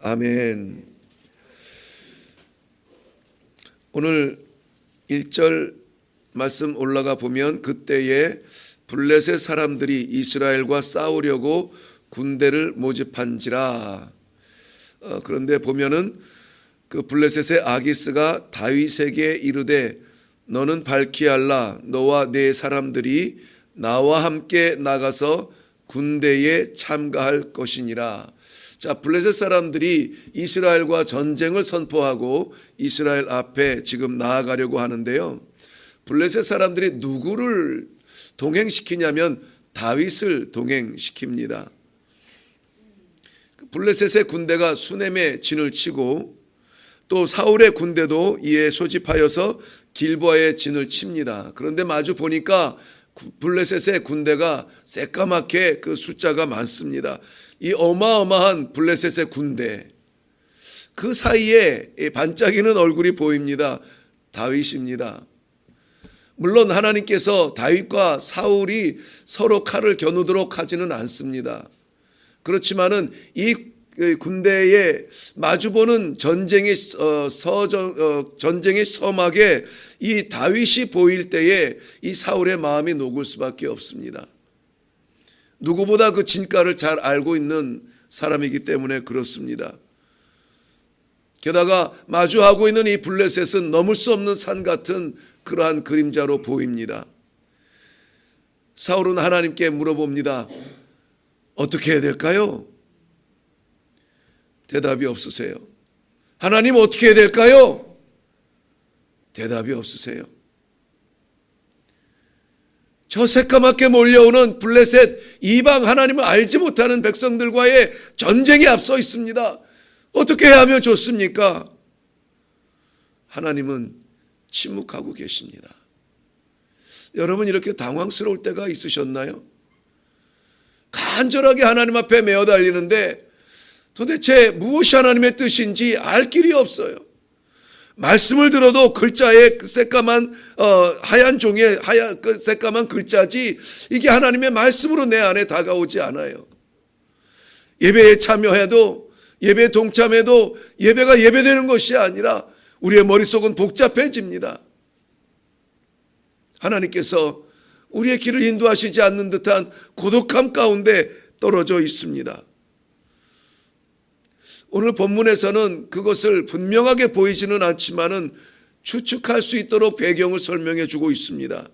아멘. 오늘 1절 말씀 올라가 보면 그때에 블레셋 사람들이 이스라엘과 싸우려고 군대를 모집한지라. 그런데 보면은 그 블레셋의 아기스가 다윗에게 이르되 너는 발키알라 너와 네 사람들이 나와 함께 나가서 군대에 참가할 것이니라. 자, 블레셋 사람들이 이스라엘과 전쟁을 선포하고 이스라엘 앞에 지금 나아가려고 하는데요. 블레셋 사람들이 누구를 동행시키냐면 다윗을 동행시킵니다. 블레셋의 군대가 수넴에 진을 치고 또 사울의 군대도 이에 소집하여서 길보아에 진을 칩니다. 그런데 마주 보니까 블레셋의 군대가 새까맣게 그 숫자가 많습니다. 이 어마어마한 블레셋의 군대, 그 사이에 반짝이는 얼굴이 보입니다. 다윗입니다. 물론 하나님께서 다윗과 사울이 서로 칼을 겨누도록 하지는 않습니다. 그렇지만은 이 군대에 마주보는 전쟁의 서막에 이 다윗이 보일 때에 이 사울의 마음이 녹을 수밖에 없습니다. 누구보다 그 진가를 잘 알고 있는 사람이기 때문에 그렇습니다. 게다가 마주하고 있는 이 블레셋은 넘을 수 없는 산 같은 그러한 그림자로 보입니다. 사울은 하나님께 물어봅니다. 어떻게 해야 될까요? 대답이 없으세요. 하나님 어떻게 해야 될까요? 대답이 없으세요. 저 새까맣게 몰려오는 블레셋 이방 하나님을 알지 못하는 백성들과의 전쟁이 앞서 있습니다. 어떻게 해야 하면 좋습니까? 하나님은 침묵하고 계십니다. 여러분 이렇게 당황스러울 때가 있으셨나요? 간절하게 하나님 앞에 메어 달리는데 도대체 무엇이 하나님의 뜻인지 알 길이 없어요. 말씀을 들어도 글자에 새까만 하얀 종이에 하얀 그 새까만 글자지 이게 하나님의 말씀으로 내 안에 다가오지 않아요. 예배에 참여해도 예배에 동참해도 예배가 예배되는 것이 아니라 우리의 머릿속은 복잡해집니다. 하나님께서 우리의 길을 인도하시지 않는 듯한 고독함 가운데 떨어져 있습니다. 오늘 본문에서는 그것을 분명하게 보이지는 않지만은 추측할 수 있도록 배경을 설명해 주고 있습니다.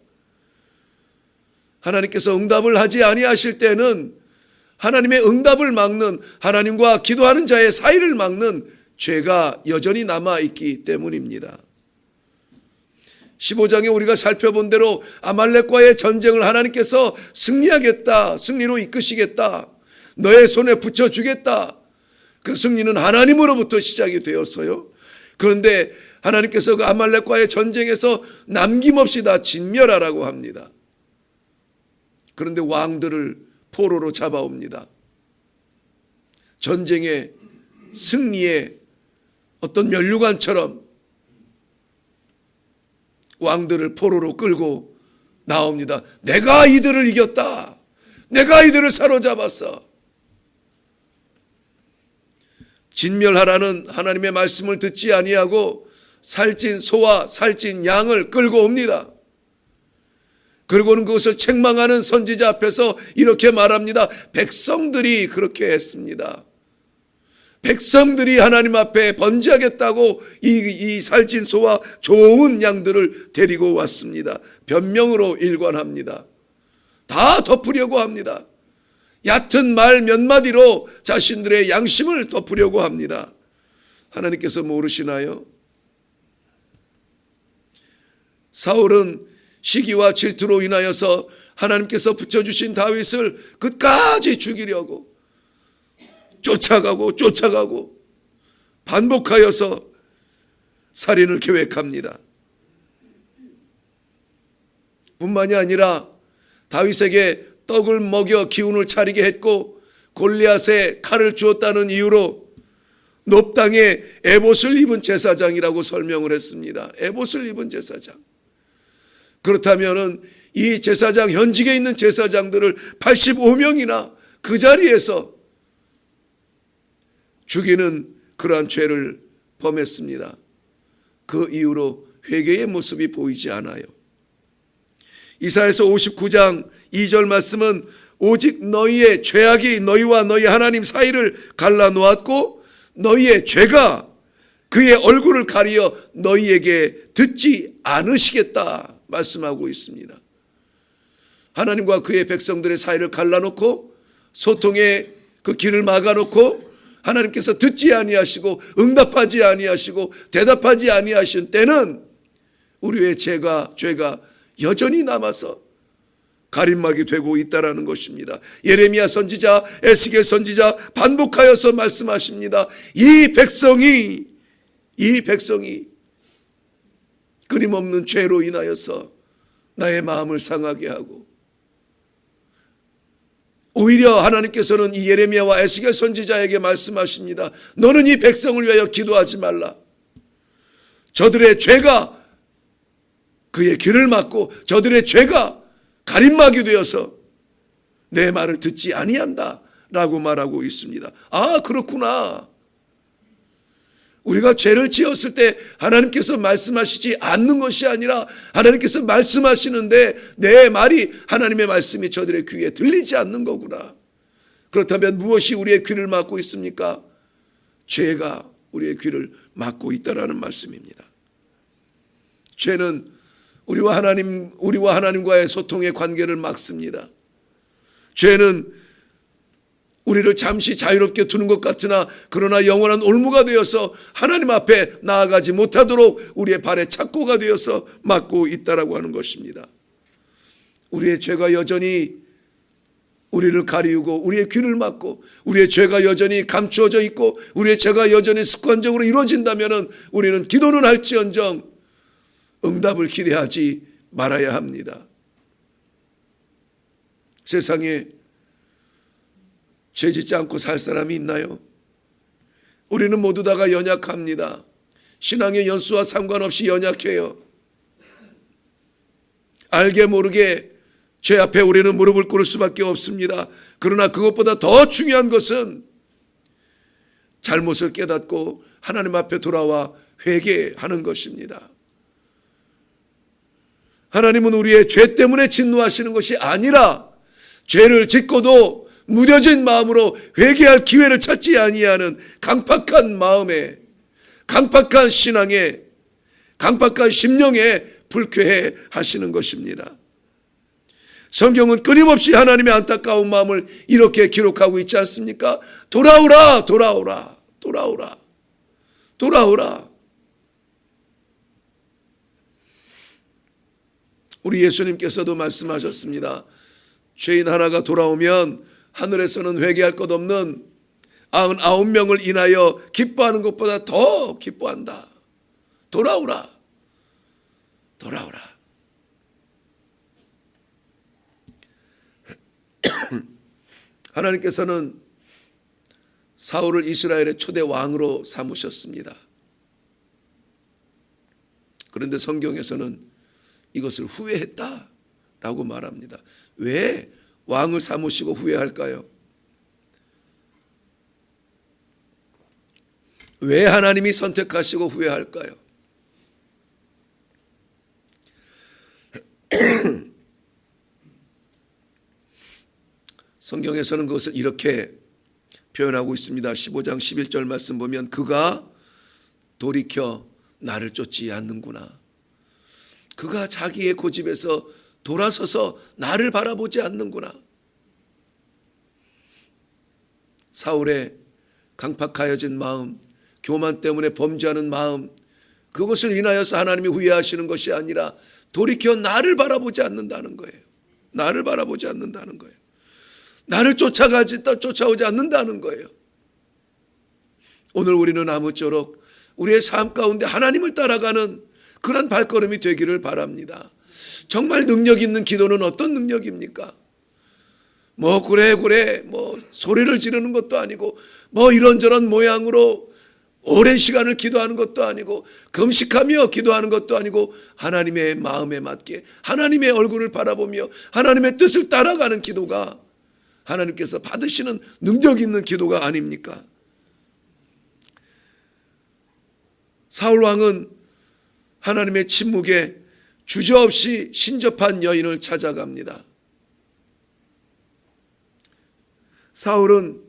하나님께서 응답을 하지 아니하실 때는 하나님의 응답을 막는, 하나님과 기도하는 자의 사이를 막는 죄가 여전히 남아있기 때문입니다. 15장에 우리가 살펴본 대로 아말렉과의 전쟁을 하나님께서 승리하겠다, 승리로 이끄시겠다, 너의 손에 붙여주겠다. 그 승리는 하나님으로부터 시작이 되었어요. 그런데 하나님께서 그 아말렉과의 전쟁에서 남김없이 다 진멸하라고 합니다. 그런데 왕들을 포로로 잡아옵니다. 전쟁의 승리의 어떤 면류관처럼 왕들을 포로로 끌고 나옵니다. 내가 이들을 이겼다. 내가 이들을 사로잡았어. 진멸하라는 하나님의 말씀을 듣지 아니하고 살찐 소와 살찐 양을 끌고 옵니다. 그리고는 그것을 책망하는 선지자 앞에서 이렇게 말합니다. 백성들이 그렇게 했습니다. 백성들이 하나님 앞에 번제하겠다고 이 살찐 소와 좋은 양들을 데리고 왔습니다. 변명으로 일관합니다. 다 덮으려고 합니다. 얕은 말 몇 마디로 자신들의 양심을 덮으려고 합니다. 하나님께서 모르시나요? 사울은 시기와 질투로 인하여서 하나님께서 붙여주신 다윗을 끝까지 죽이려고 쫓아가고 반복하여서 살인을 계획합니다. 뿐만이 아니라 다윗에게 떡을 먹여 기운을 차리게 했고 골리앗에 칼을 주었다는 이유로 놋땅에 에봇을 입은 제사장이라고 설명을 했습니다. 에봇을 입은 제사장. 그렇다면은 이 제사장, 현직에 있는 제사장들을 85명이나 그 자리에서 죽이는 그러한 죄를 범했습니다. 그 이후로 회개의 모습이 보이지 않아요. 이사야서 59장 2절 말씀은 오직 너희의 죄악이 너희와 너희 하나님 사이를 갈라놓았고 너희의 죄가 그의 얼굴을 가리어 너희에게 듣지 않으시겠다 말씀하고 있습니다. 하나님과 그의 백성들의 사이를 갈라놓고 소통의 그 길을 막아놓고 하나님께서 듣지 아니하시고 응답하지 아니하시고 대답하지 아니하신 때는 우리의 죄가 여전히 남아서 가림막이 되고 있다라는 것입니다. 예레미야 선지자, 에스겔 선지자 반복하여서 말씀하십니다. 이 백성이 끊임없는 죄로 인하여서 나의 마음을 상하게 하고, 오히려 하나님께서는 이 예레미야와 에스겔 선지자에게 말씀하십니다. 너는 이 백성을 위하여 기도하지 말라. 저들의 죄가 그의 귀를 막고 저들의 죄가 가림막이 되어서 내 말을 듣지 아니한다 라고 말하고 있습니다. 아, 그렇구나. 우리가 죄를 지었을 때 하나님께서 말씀하시지 않는 것이 아니라 하나님께서 말씀하시는데 내 말이, 하나님의 말씀이 저들의 귀에 들리지 않는 거구나. 그렇다면 무엇이 우리의 귀를 막고 있습니까? 죄가 우리의 귀를 막고 있다라는 말씀입니다. 죄는 우리와 하나님과의 소통의 관계를 막습니다. 죄는 우리를 잠시 자유롭게 두는 것 같으나 그러나 영원한 올무가 되어서 하나님 앞에 나아가지 못하도록 우리의 발의 착고가 되어서 막고 있다라고 하는 것입니다. 우리의 죄가 여전히 우리를 가리우고 우리의 귀를 막고 우리의 죄가 여전히 감추어져 있고 우리의 죄가 여전히 습관적으로 이루어진다면 우리는 기도는 할지언정 응답을 기대하지 말아야 합니다. 세상에 죄 짓지 않고 살 사람이 있나요? 우리는 모두 다가 연약합니다. 신앙의 연수와 상관없이 연약해요. 알게 모르게 죄 앞에 우리는 무릎을 꿇을 수밖에 없습니다. 그러나 그것보다 더 중요한 것은 잘못을 깨닫고 하나님 앞에 돌아와 회개하는 것입니다. 하나님은 우리의 죄 때문에 진노하시는 것이 아니라 죄를 짓고도 무뎌진 마음으로 회개할 기회를 찾지 아니하는 강팍한 마음에, 강팍한 신앙에, 강팍한 심령에 불쾌해 하시는 것입니다. 성경은 끊임없이 하나님의 안타까운 마음을 이렇게 기록하고 있지 않습니까? 돌아오라, 돌아오라, 돌아오라, 돌아오라. 우리 예수님께서도 말씀하셨습니다. 죄인 하나가 돌아오면 하늘에서는 회개할 것 없는 99명을 인하여 기뻐하는 것보다 더 기뻐한다. 돌아오라, 돌아오라. 하나님께서는 사울을 이스라엘의 초대 왕으로 삼으셨습니다. 그런데 성경에서는 이것을 후회했다라고 말합니다. 왜 왕을 삼으시고 후회할까요? 왜 하나님이 선택하시고 후회할까요? 성경에서는 그것을 이렇게 표현하고 있습니다. 15장 11절 말씀 보면 그가 돌이켜 나를 쫓지 않는구나. 그가 자기의 고집에서 돌아서서 나를 바라보지 않는구나. 사울의 강팍하여진 마음, 교만 때문에 범죄하는 마음, 그것을 인하여서 하나님이 후회하시는 것이 아니라 돌이켜 나를 바라보지 않는다는 거예요. 나를 바라보지 않는다는 거예요. 나를 쫓아오지 않는다는 거예요. 오늘 우리는 아무쪼록 우리의 삶 가운데 하나님을 따라가는 그런 발걸음이 되기를 바랍니다. 정말 능력 있는 기도는 어떤 능력입니까? 그래 소리를 지르는 것도 아니고 이런저런 모양으로 오랜 시간을 기도하는 것도 아니고 금식하며 기도하는 것도 아니고 하나님의 마음에 맞게 하나님의 얼굴을 바라보며 하나님의 뜻을 따라가는 기도가 하나님께서 받으시는 능력 있는 기도가 아닙니까? 사울 왕은 하나님의 침묵에 주저없이 신접한 여인을 찾아갑니다. 사울은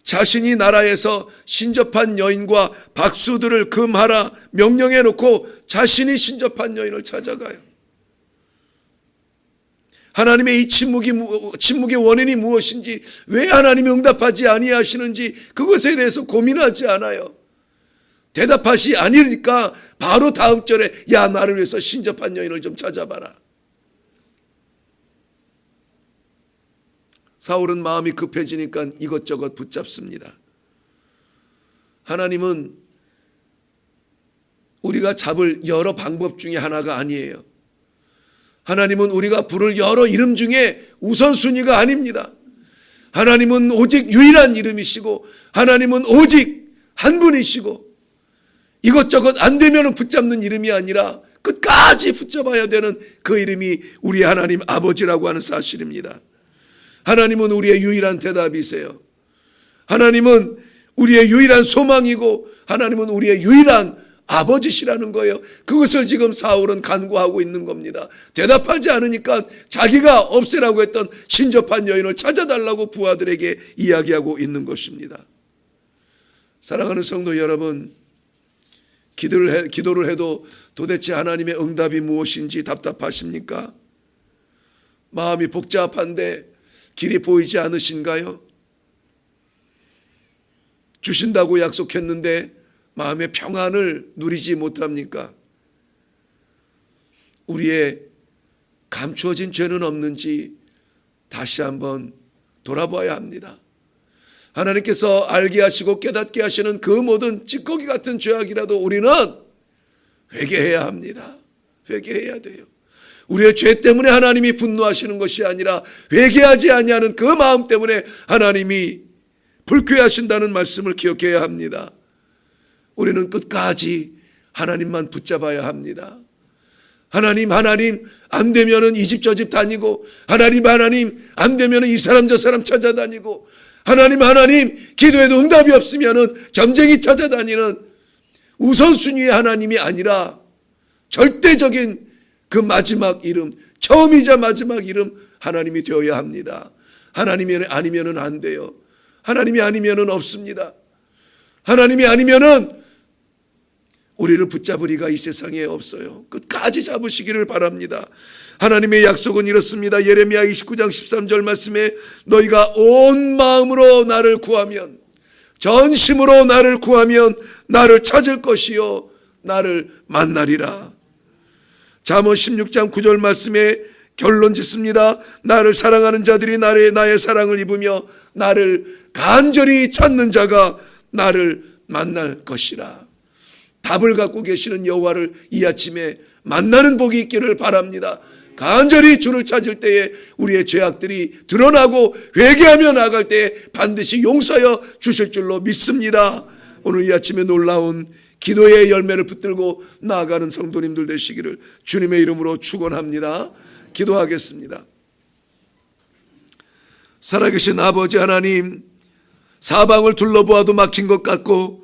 자신이 나라에서 신접한 여인과 박수들을 금하라 명령해 놓고 자신이 신접한 여인을 찾아가요. 하나님의 이 침묵의 원인이 무엇인지, 왜 하나님이 응답하지 아니하시는지 그것에 대해서 고민하지 않아요. 대답하시 아니니까 바로 다음 절에 야, 나를 위해서 신접한 여인을 좀 찾아봐라. 사울은 마음이 급해지니까 이것저것 붙잡습니다. 하나님은 우리가 잡을 여러 방법 중에 하나가 아니에요. 하나님은 우리가 부를 여러 이름 중에 우선순위가 아닙니다. 하나님은 오직 유일한 이름이시고, 하나님은 오직 한 분이시고, 이것저것 안 되면 붙잡는 이름이 아니라 끝까지 붙잡아야 되는 그 이름이 우리 하나님 아버지라고 하는 사실입니다. 하나님은 우리의 유일한 대답이세요. 하나님은 우리의 유일한 소망이고, 하나님은 우리의 유일한 아버지시라는 거예요. 그것을 지금 사울은 간구하고 있는 겁니다. 대답하지 않으니까 자기가 없애라고 했던 신접한 여인을 찾아달라고 부하들에게 이야기하고 있는 것입니다. 사랑하는 성도 여러분, 기도를 해도 도대체 하나님의 응답이 무엇인지 답답하십니까? 마음이 복잡한데 길이 보이지 않으신가요? 주신다고 약속했는데 마음의 평안을 누리지 못합니까? 우리의 감추어진 죄는 없는지 다시 한번 돌아봐야 합니다. 하나님께서 알게 하시고 깨닫게 하시는 그 모든 찌꺼기 같은 죄악이라도 우리는 회개해야 합니다. 회개해야 돼요. 우리의 죄 때문에 하나님이 분노하시는 것이 아니라 회개하지 아니하는 그 마음 때문에 하나님이 불쾌하신다는 말씀을 기억해야 합니다. 우리는 끝까지 하나님만 붙잡아야 합니다. 하나님 안 되면은 이 집 저 집 다니고, 하나님 안 되면은 이 사람 저 사람 찾아다니고, 하나님 기도해도 응답이 없으면은 점쟁이 찾아다니는 우선순위의 하나님이 아니라 절대적인 그 마지막 이름, 처음이자 마지막 이름 하나님이 되어야 합니다. 하나님이 아니면은 안 돼요. 하나님이 아니면은 없습니다. 하나님이 아니면은 우리를 붙잡을 이가 이 세상에 없어요. 끝까지 잡으시기를 바랍니다. 하나님의 약속은 이렇습니다. 예레미야 29장 13절 말씀에 너희가 온 마음으로 나를 구하면, 전심으로 나를 구하면 나를 찾을 것이요 나를 만나리라. 잠언 16장 9절 말씀에 결론 짓습니다. 나를 사랑하는 자들이 나의 사랑을 입으며 나를 간절히 찾는 자가 나를 만날 것이라. 답을 갖고 계시는 여호와를 이 아침에 만나는 복이 있기를 바랍니다. 간절히 주를 찾을 때에 우리의 죄악들이 드러나고 회개하며 나아갈 때에 반드시 용서하여 주실 줄로 믿습니다. 오늘 이 아침에 놀라운 기도의 열매를 붙들고 나아가는 성도님들 되시기를 주님의 이름으로 축원합니다. 기도하겠습니다. 살아계신 아버지 하나님, 사방을 둘러보아도 막힌 것 같고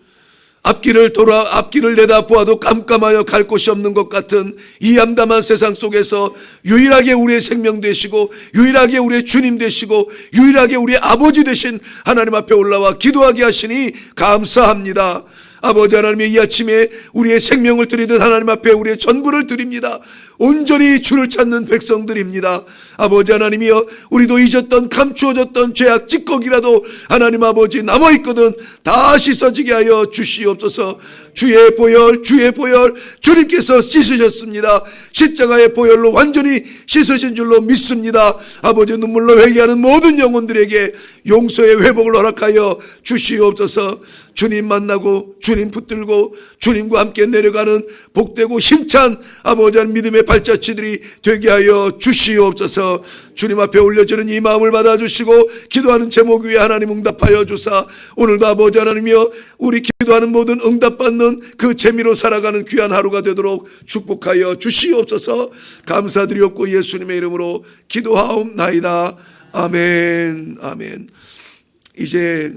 앞길을 내다보아도 깜깜하여 갈 곳이 없는 것 같은 이 암담한 세상 속에서 유일하게 우리의 생명 되시고, 유일하게 우리의 주님 되시고, 유일하게 우리의 아버지 되신 하나님 앞에 올라와 기도하게 하시니 감사합니다. 아버지 하나님의 이 아침에 우리의 생명을 드리듯 하나님 앞에 우리의 전부를 드립니다. 온전히 주를 찾는 백성들입니다. 아버지 하나님이여, 우리도 잊었던 감추어졌던 죄악 찌꺼기라도 하나님 아버지 남아있거든 다 씻어지게 하여 주시옵소서. 주의 보혈 주님께서 씻으셨습니다. 십자가의 보혈로 완전히 씻으신 줄로 믿습니다. 아버지, 눈물로 회개하는 모든 영혼들에게 용서의 회복을 허락하여 주시옵소서. 주님 만나고 주님 붙들고 주님과 함께 내려가는 복되고 힘찬 아버지 하나님 믿음의 발자취들이 되게 하여 주시옵소서. 주님 앞에 올려지는 이 마음을 받아주시고 기도하는 제목 위에 하나님 응답하여 주사, 오늘도 아버지 하나님이여 우리 기도하는 모든 응답받는 그 재미로 살아가는 귀한 하루가 되도록 축복하여 주시옵소서. 감사드리옵고 예수님의 이름으로 기도하옵나이다. 아멘. 아멘. 이제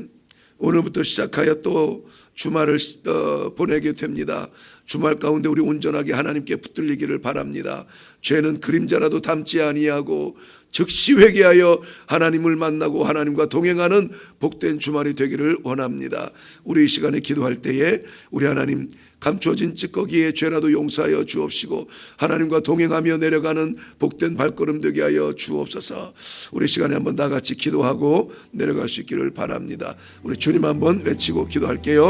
오늘부터 시작하여 또 주말을 보내게 됩니다. 주말 가운데 우리 온전하게 하나님께 붙들리기를 바랍니다. 죄는 그림자라도 담지 아니하고 즉시 회개하여 하나님을 만나고 하나님과 동행하는 복된 주말이 되기를 원합니다. 우리 이 시간에 기도할 때에 우리 하나님 감춰진 찌꺼기의 죄라도 용서하여 주옵시고 하나님과 동행하며 내려가는 복된 발걸음 되게 하여 주옵소서. 우리 시간에 한번 다 같이 기도하고 내려갈 수 있기를 바랍니다. 우리 주님 한번 외치고 기도할게요.